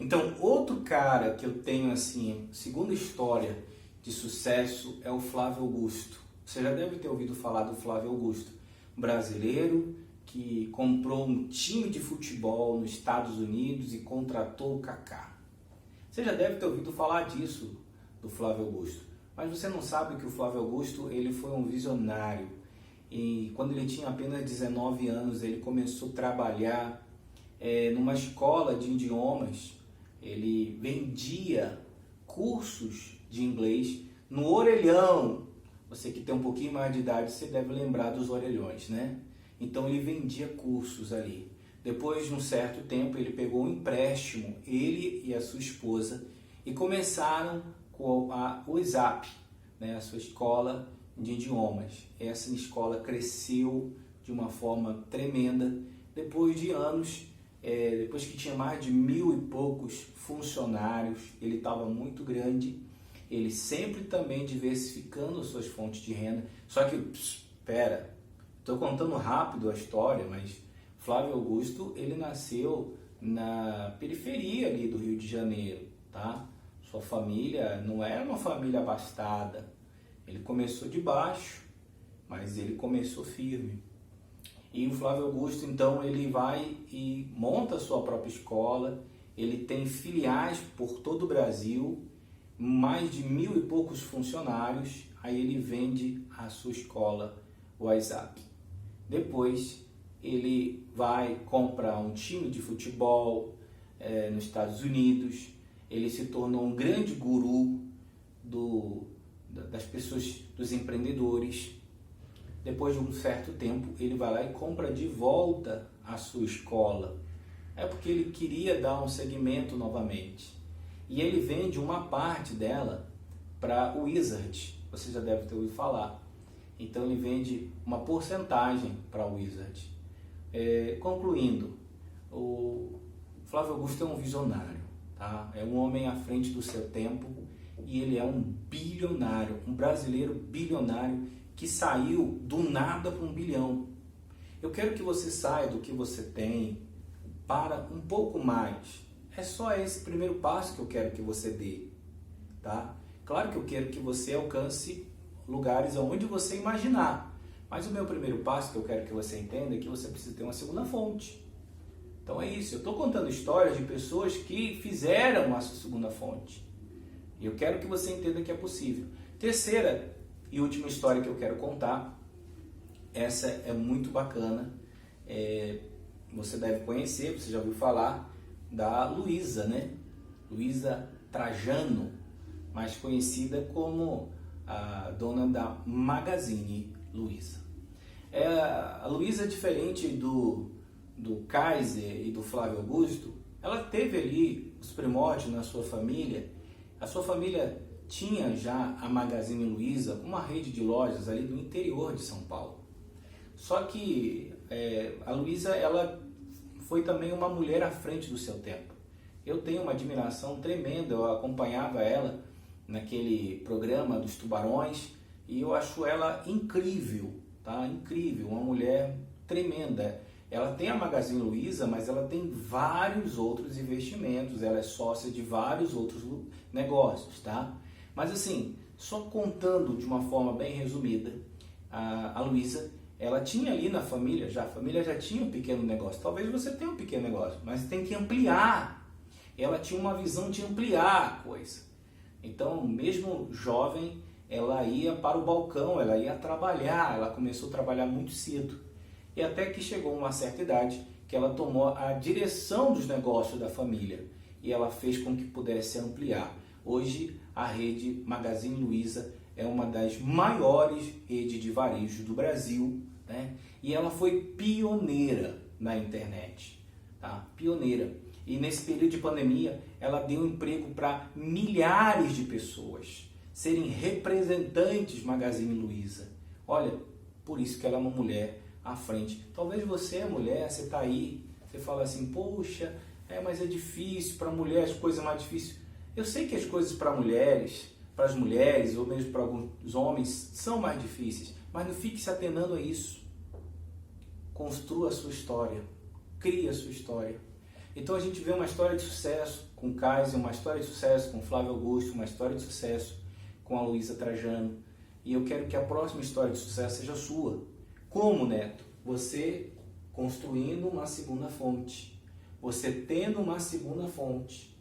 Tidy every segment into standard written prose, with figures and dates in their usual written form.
Então, outro cara que eu tenho assim, segunda história de sucesso é o Flávio Augusto. Você já deve ter ouvido falar do Flávio Augusto, brasileiro que comprou um time de futebol nos Estados Unidos e contratou o Kaká. Você já deve ter ouvido falar disso, do Flávio Augusto. Mas você não sabe que o Flávio Augusto ele foi um visionário. E quando ele tinha apenas 19 anos, ele começou a trabalhar numa escola de idiomas. Ele vendia cursos de inglês no orelhão. Você que tem um pouquinho mais de idade, você deve lembrar dos orelhões, né? Então ele vendia cursos ali. Depois de um certo tempo, ele pegou um empréstimo, ele e a sua esposa, e começaram com o ISAP, né? A sua escola de idiomas. Essa escola cresceu de uma forma tremenda. Depois de anos, depois que tinha mais de 1000 e poucos funcionários, ele estava muito grande, ele sempre também diversificando suas fontes de renda. Só que, espera, estou contando rápido a história, mas Flávio Augusto, ele nasceu na periferia ali do Rio de Janeiro, tá? Sua família não era uma família abastada. Ele começou de baixo, mas ele começou firme. E o Flávio Augusto, então, ele vai e monta a sua própria escola. Ele tem filiais por todo o Brasil, mais de 1000 e poucos funcionários. Aí ele vende a sua escola, o WhatsApp. Depois ele vai comprar um time de futebol nos Estados Unidos. Ele se tornou um grande guru das pessoas, dos empreendedores. Depois de um certo tempo, ele vai lá e compra de volta a sua escola. É porque ele queria dar um segmento novamente. E ele vende uma parte dela para o Wizard. Você já deve ter ouvido falar. Então ele vende uma porcentagem para o Wizard. Concluindo, o Flávio Augusto é um visionário, tá? É um homem à frente do seu tempo e ele é um bilionário, um brasileiro bilionário que saiu do nada para 1 bilhão. Eu quero que você saia do que você tem para um pouco mais. É só esse primeiro passo que eu quero que você dê, tá? Claro que eu quero que você alcance lugares aonde você imaginar. Mas o meu primeiro passo que eu quero que você entenda é que você precisa ter uma segunda fonte. Então é isso, eu estou contando histórias de pessoas que fizeram a sua segunda fonte. E eu quero que você entenda que é possível. Terceira e última história que eu quero contar, essa é muito bacana. Você deve conhecer, você já ouviu falar da Luísa, né? Luísa Trajano, mais conhecida como a dona da Magazine Luiza. A Luísa, diferente do Kaiser e do Flávio Augusto, ela teve ali os primórdios na sua família. A sua família tinha já a Magazine Luiza, uma rede de lojas ali do interior de São Paulo. Só que a Luísa, ela foi também uma mulher à frente do seu tempo. Eu tenho uma admiração tremenda, eu acompanhava ela naquele programa dos Tubarões e eu acho ela incrível, tá? Incrível, uma mulher tremenda. Ela tem a Magazine Luiza, mas ela tem vários outros investimentos, ela é sócia de vários outros negócios, tá? Mas assim, só contando de uma forma bem resumida, a Luísa, ela tinha ali na família, a família já tinha um pequeno negócio. Talvez você tenha um pequeno negócio, mas tem que ampliar. Ela tinha uma visão de ampliar a coisa. Então, mesmo jovem, ela ia para o balcão, ela ia trabalhar, ela começou a trabalhar muito cedo. E até que chegou uma certa idade que ela tomou a direção dos negócios da família e ela fez com que pudesse ampliar. Hoje, a rede Magazine Luiza é uma das maiores redes de varejo do Brasil, né? E ela foi pioneira na internet, tá? Pioneira. E nesse período de pandemia, ela deu emprego para milhares de pessoas serem representantes Magazine Luiza. Olha, por isso que ela é uma mulher à frente. Talvez você é mulher, você está aí, você fala assim, poxa, mas é difícil, para mulher as coisas mais difíceis. Eu sei que as coisas para as mulheres ou mesmo para alguns homens são mais difíceis, mas não fique se atenando a isso. Construa a sua história, crie a sua história. Então a gente vê uma história de sucesso com o Kaiser, uma história de sucesso com o Flávio Augusto, uma história de sucesso com a Luísa Trajano. E eu quero que a próxima história de sucesso seja sua. Como, Neto? Você construindo uma segunda fonte. Você tendo uma segunda fonte.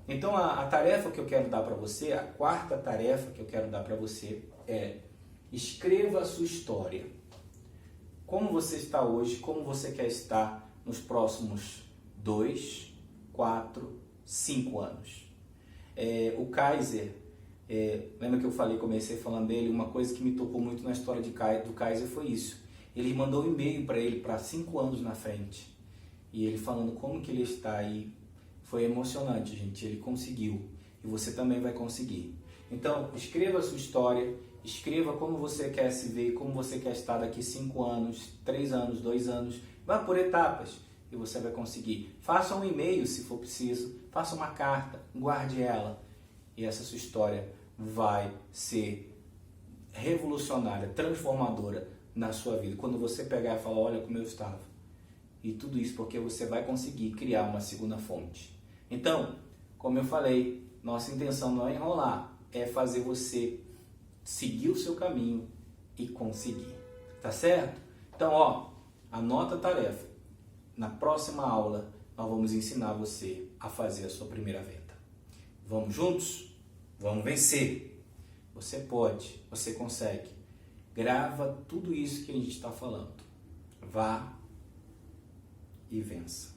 Então a tarefa que eu quero dar para você, a quarta tarefa que eu quero dar para você é: escreva a sua história. Como você está hoje, como você quer estar nos próximos 2, 4, 5 anos. O Kaiser, lembra que eu comecei falando dele? Uma coisa que me tocou muito na história do Kaiser foi isso. Ele mandou um e-mail para ele para 5 anos na frente. E ele falando como que ele está aí. Foi emocionante, gente. Ele conseguiu. E você também vai conseguir. Então, escreva a sua história. Escreva como você quer se ver, como você quer estar daqui 5 anos, 3 anos, 2 anos. Vá por etapas e você vai conseguir. Faça um e-mail se for preciso. Faça uma carta. Guarde ela. E essa sua história vai ser revolucionária, transformadora na sua vida. Quando você pegar e falar, olha como eu estava. E tudo isso porque você vai conseguir criar uma segunda fonte. Então, como eu falei, nossa intenção não é enrolar, é fazer você seguir o seu caminho e conseguir. Tá certo? Então, anota a tarefa. Na próxima aula, nós vamos ensinar você a fazer a sua primeira venda. Vamos juntos? Vamos vencer! Você pode, você consegue. Grava tudo isso que a gente está falando. Vá e vença.